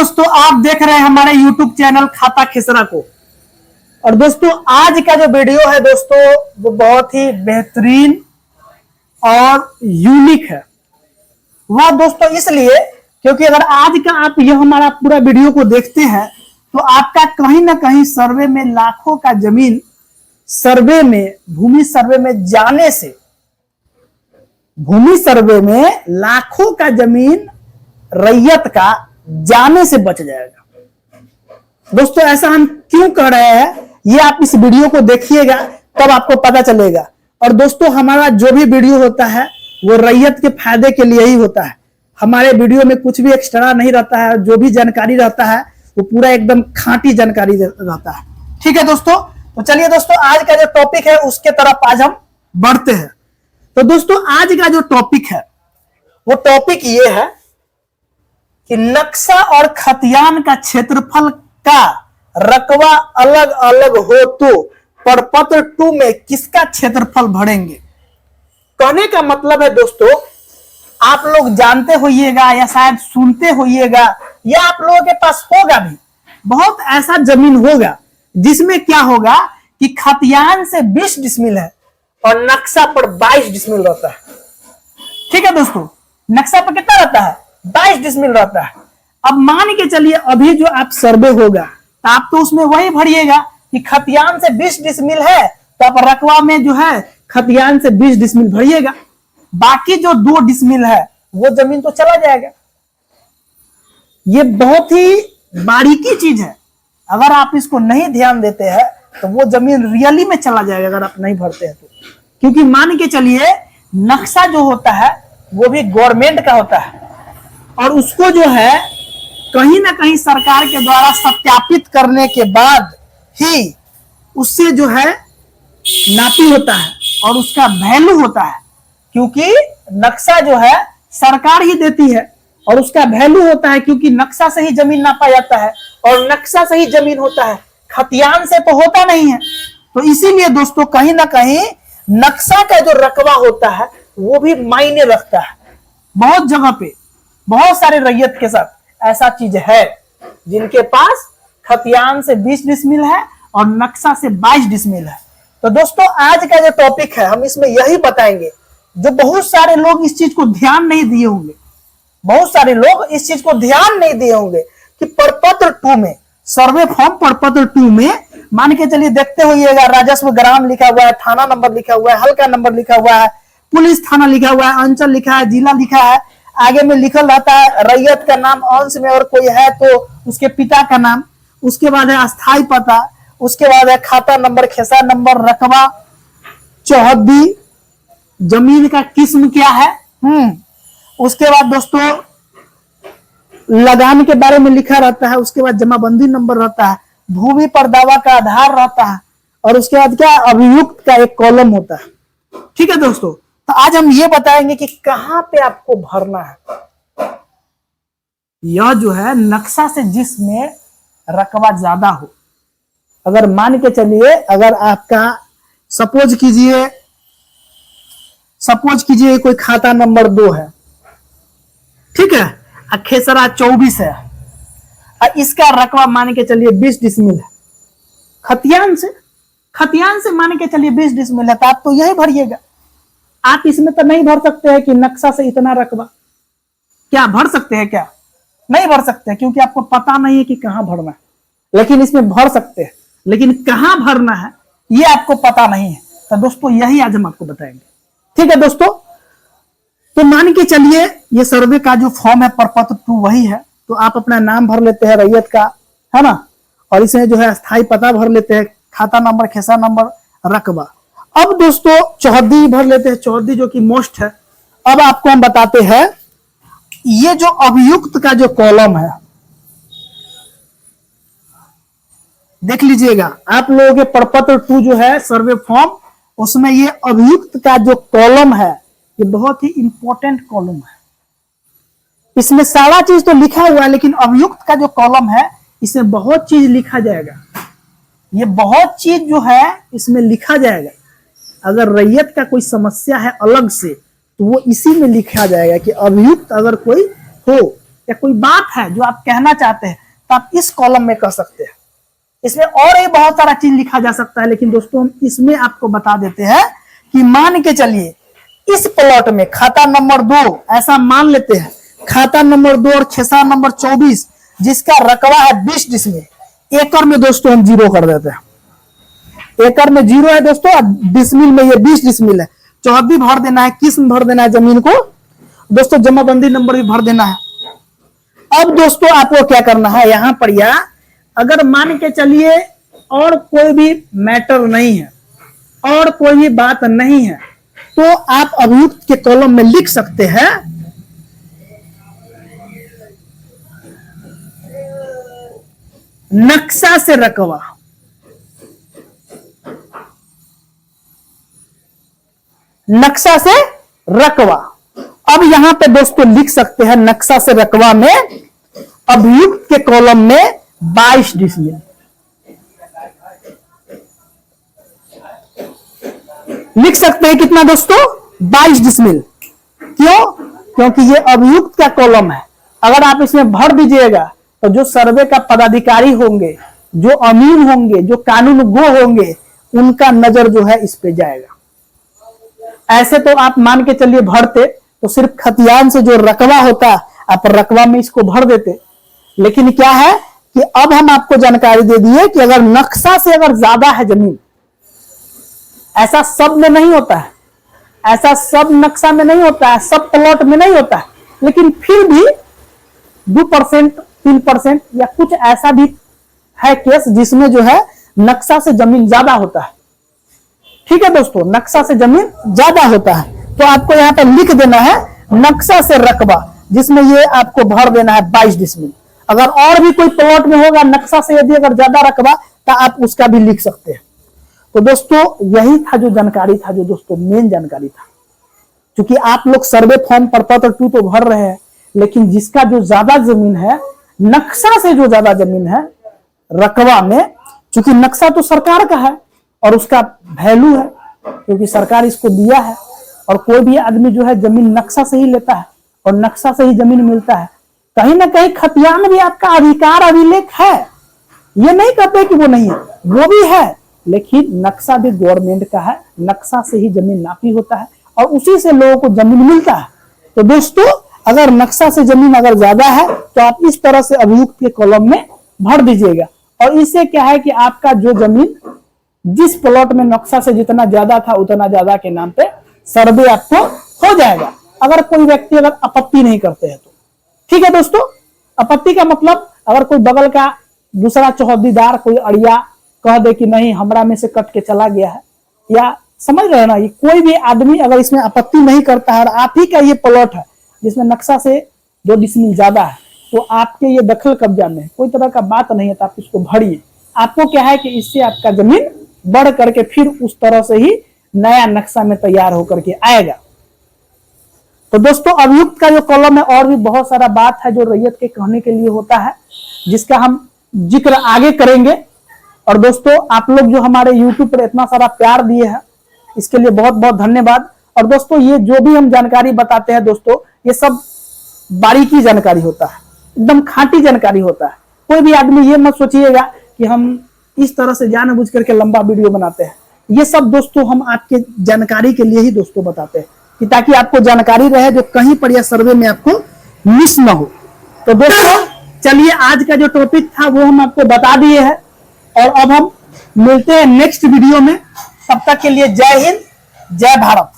दोस्तों, आप देख रहे हैं हमारे YouTube चैनल खाता खेसरा को। और दोस्तों, आज का जो वीडियो है दोस्तों, वो बहुत ही बेहतरीन और यूनिक है। वह दोस्तों इसलिए क्योंकि अगर आज का आप यह हमारा पूरा वीडियो को देखते हैं तो आपका कहीं ना कहीं सर्वे में लाखों का जमीन सर्वे में भूमि सर्वे में जाने से, भूमि सर्वे में लाखों का जमीन रैयत का जाने से बच जाएगा। दोस्तों, ऐसा हम क्यों कह रहे हैं, ये आप इस वीडियो को देखिएगा तब आपको पता चलेगा। और दोस्तों, हमारा जो भी वीडियो होता है वो रैयत के फायदे के लिए ही होता है। हमारे वीडियो में कुछ भी एक्स्ट्रा नहीं रहता है। जो भी जानकारी रहता है वो पूरा एकदम खांटी जानकारी रहता है। ठीक है दोस्तों, तो चलिए दोस्तों, आज का जो टॉपिक है उसके तरफ आज हम बढ़ते हैं। तो दोस्तों, आज का जो टॉपिक है वो टॉपिक ये है कि नक्शा और खतियान का क्षेत्रफल का रकबा अलग अलग हो तो प्रपत्र 2 में किसका क्षेत्रफल भरेंगे। कहने का मतलब है दोस्तों, आप लोग जानते होइएगा या शायद सुनते होइएगा या आप लोगों के पास होगा भी, बहुत ऐसा जमीन होगा जिसमें क्या होगा कि खतियान से 20 डिसमिल है और नक्शा पर 22 डिसमिल रहता है। ठीक है दोस्तों, नक्शा पर कितना रहता है, 22 डिसमिल रहता है। अब मान के चलिए अभी जो आप सर्वे होगा तो आप तो उसमें वही भरिएगा कि खतियान से 20 डिसमिल है तो आप रकबा में जो है खतियान से 20 डिसमिल भरिएगा। बाकी जो 2 डिसमिल है वो जमीन तो चला जाएगा। ये बहुत ही बारीकी चीज है। अगर आप इसको नहीं ध्यान देते हैं तो वो जमीन रियली में चला जाएगा अगर आप नहीं भरते हैं तो। क्योंकि मान के चलिए नक्शा जो होता है वो भी गवर्नमेंट का होता है और उसको जो है कहीं ना कहीं सरकार के द्वारा सत्यापित करने के बाद ही उससे जो है नापी होता है और उसका वैल्यू होता है। क्योंकि नक्शा जो है सरकार ही देती है और उसका वैल्यू होता है, क्योंकि नक्शा से ही जमीन नापा जाता है और नक्शा से ही जमीन होता है, खतियान से तो होता नहीं है। तो इसीलिए दोस्तों, कहीं ना कहीं नक्शा का जो रकबा होता है वो भी मायने रखता है। बहुत जगह पे बहुत सारे रैयत के साथ ऐसा चीज है जिनके पास खतियान से 20 डिसमिल है और नक्शा से 22 डिसमिल है। तो दोस्तों, आज का जो टॉपिक है हम इसमें यही बताएंगे, जो बहुत सारे लोग इस चीज को ध्यान नहीं दिए होंगे। बहुत सारे लोग इस चीज को ध्यान नहीं दिए होंगे कि प्रपत्र 2 में, सर्वे फॉर्म प्रपत्र 2 में मान के चलिए देखते होइएगा, राजस्व ग्राम लिखा हुआ है, थाना नंबर लिखा हुआ है, हल्का नंबर लिखा हुआ है, पुलिस थाना लिखा हुआ है, अंचल लिखा है, जिला लिखा है, आगे में लिखल रहता है रैयत का नाम, अंश में और कोई है तो उसके पिता का नाम, उसके बाद है अस्थाई पता, उसके बाद है खाता नंबर, खेसा नंबर, रकबा, चौहद्दी, जमीन का किस्म क्या है, उसके बाद दोस्तों लगान के बारे में लिखा रहता है, उसके बाद जमाबंदी नंबर रहता है, भूमि पर दावा का आधार रहता है और उसके बाद क्या, अभियुक्त का एक कॉलम होता है। ठीक है दोस्तों, तो आज हम ये बताएंगे कि कहां पे आपको भरना है। यह जो है नक्शा से जिसमें रकबा ज्यादा हो, अगर मान के चलिए अगर आपका सपोज कीजिए कोई खाता नंबर 2 है, ठीक है, खेसरा 24 है और इसका रकबा मान के चलिए 20 डिसमिल है, खतियान से मान के चलिए 20 डिसमिल है, तो आप तो यही भरिएगा। आप इसमें तो नहीं भर सकते हैं कि नक्शा से इतना रकबा, क्या भर सकते हैं, क्या नहीं भर सकते, क्योंकि आपको पता नहीं है कि कहां भरना है। लेकिन इसमें भर सकते हैं, लेकिन कहां भरना है ये आपको पता नहीं है। तो दोस्तों, यही आज हम आपको बताएंगे। ठीक है दोस्तों, तो मान के चलिए ये सर्वे का जो फॉर्म है प्रपत्र 2 वही है, तो आप अपना नाम भर लेते हैं रैयत का, है ना, और इसमें जो है स्थायी पता भर लेते हैं, खाता नंबर, खेसा नंबर, रकबा। अब दोस्तों चौहद्दी भर लेते हैं, चौहद्दी जो कि मोस्ट है। अब आपको हम बताते हैं ये जो अभियुक्त का जो कॉलम है, देख लीजिएगा आप लोगों के प्रपत्र 2 जो है सर्वे फॉर्म, उसमें ये अभियुक्त का जो कॉलम है ये बहुत ही इंपॉर्टेंट कॉलम है। इसमें सारा चीज तो लिखा हुआ है, लेकिन अभियुक्त का जो कॉलम है इसमें बहुत चीज लिखा जाएगा। ये बहुत चीज जो है इसमें लिखा जाएगा। अगर रैयत का कोई समस्या है अलग से तो वो इसी में लिखा जाएगा कि अभियुक्त अगर कोई हो या कोई बात है जो आप कहना चाहते हैं तो आप इस कॉलम में कह सकते हैं। इसमें और ही बहुत सारा चीज लिखा जा सकता है, लेकिन दोस्तों हम इसमें आपको बता देते हैं कि मान के चलिए इस प्लॉट में खाता नंबर 2, ऐसा मान लेते हैं खाता नंबर 2 और खेसरा नंबर 24 जिसका रकबा है 20 डिसमिल, एकड़ में दोस्तों हम 0 कर देते हैं। एकड़ में 0 है दोस्तों, डिसमिल में ये 20 डिसमिल है। चौहद्दी भर देना है, किस्म भर देना है जमीन को दोस्तों, जमाबंदी नंबर भी भर देना है। अब दोस्तों आपको क्या करना है यहां पर, या अगर मान के चलिए और कोई भी मैटर नहीं है और कोई भी बात नहीं है तो आप अभियुक्त के कॉलम में लिख सकते हैं नक्शा से रकबा। नक्शा से रकबा। अब यहां पे दोस्तों लिख सकते हैं नक्शा से रकबा में अभियुक्त के कॉलम में 22 डिसमिल। लिख सकते हैं कितना दोस्तों, 22 डिसमिल। क्यों? क्योंकि ये अभियुक्त का कॉलम है। अगर आप इसमें भर दीजिएगा तो जो सर्वे का पदाधिकारी होंगे, जो अमीन होंगे, जो कानून गो होंगे, उनका नजर जो है इस पे जाएगा। ऐसे तो आप मान के चलिए भरते तो सिर्फ खतियान से जो रकबा होता आप रकबा में इसको भर देते, लेकिन क्या है कि अब हम आपको जानकारी दे दिए कि अगर नक्शा से अगर ज्यादा है जमीन, ऐसा सब में नहीं होता है, ऐसा सब नक्शा में नहीं होता है, सब प्लॉट में नहीं होता है, लेकिन फिर भी 2%, 3% या कुछ ऐसा भी है केस जिसमें जो है नक्शा से जमीन ज्यादा होता है। ठीक है दोस्तों, नक्शा से जमीन ज्यादा होता है तो आपको यहाँ पे लिख देना है नक्शा से रकबा, जिसमें ये आपको भर देना है 22 डिसमिल। अगर और भी कोई प्लॉट में होगा नक्शा से यदि अगर ज्यादा रकबा तो आप उसका भी लिख सकते हैं। तो दोस्तों यही था जो जानकारी था, जो दोस्तों मेन जानकारी था। क्योंकि आप लोग सर्वे फॉर्म पत्र 2 तो भर रहे हैं, लेकिन जिसका जो ज्यादा जमीन है, नक्शा से जो ज्यादा जमीन है रकबा में, क्योंकि नक्शा तो सरकार का है और उसका वैल्यू है क्योंकि सरकार इसको दिया है, और कोई भी आदमी जो है जमीन नक्शा से ही लेता है और नक्शा से ही जमीन मिलता है। कहीं ना कहीं खतियान भी आपका अधिकार अभिलेख है, ये नहीं कहते कि वो नहीं है, वो भी है, लेकिन नक्शा भी गवर्नमेंट का है। नक्शा से ही जमीन नापी होता है और उसी से लोगों को जमीन मिलता है। तो दोस्तों अगर नक्शा से जमीन अगर ज्यादा है तो आप इस तरह से अभियुक्त के कॉलम में भर दीजिएगा, और इससे क्या है कि आपका जो जमीन जिस प्लॉट में नक्शा से जितना ज्यादा था उतना ज्यादा के नाम पे सर्वे आपको हो जाएगा, अगर कोई व्यक्ति अगर आपत्ति नहीं करते हैं तो। ठीक है दोस्तों, आपत्ति का मतलब अगर कोई बगल का दूसरा चौहद्दीदार कोई अड़िया कह दे कि नहीं हमरा में से कट के चला गया है, या समझ रहे हैं ना, ये कोई भी आदमी अगर इसमें आपत्ति नहीं करता है और आप ही का ये प्लॉट है जिसमें नक्शा से 2 डिसमिल ज्यादा है, तो आपके ये दखल कब्जा में कोई तरह का बात नहीं है, तो आप इसको भरिए। आपको क्या है कि इससे आपका जमीन बढ़ करके फिर उस तरह से ही नया नक्शा में तैयार होकर के आएगा। तो दोस्तों अभियुक्त का जो कॉलम है और भी बहुत सारा बात है जो रैयत के कहने के लिए होता है, जिसका हम जिक्र आगे करेंगे। और दोस्तों आप लोग जो हमारे YouTube पर इतना सारा प्यार दिए हैं इसके लिए बहुत बहुत धन्यवाद। और दोस्तों ये जो भी हम जानकारी बताते हैं दोस्तों, ये सब बारीकी जानकारी होता है, एकदम खांटी जानकारी होता है। कोई भी आदमी ये मत सोचिएगा कि हम इस तरह से जानबूझ करके लंबा वीडियो बनाते हैं। ये सब दोस्तों हम आपके जानकारी के लिए ही दोस्तों बताते हैं, कि ताकि आपको जानकारी रहे जो कहीं पर या सर्वे में आपको मिस ना हो। तो दोस्तों चलिए आज का जो टॉपिक था वो हम आपको बता दिए हैं, और अब हम मिलते हैं नेक्स्ट वीडियो में। तब तक के लिए जय हिंद, जय भारत।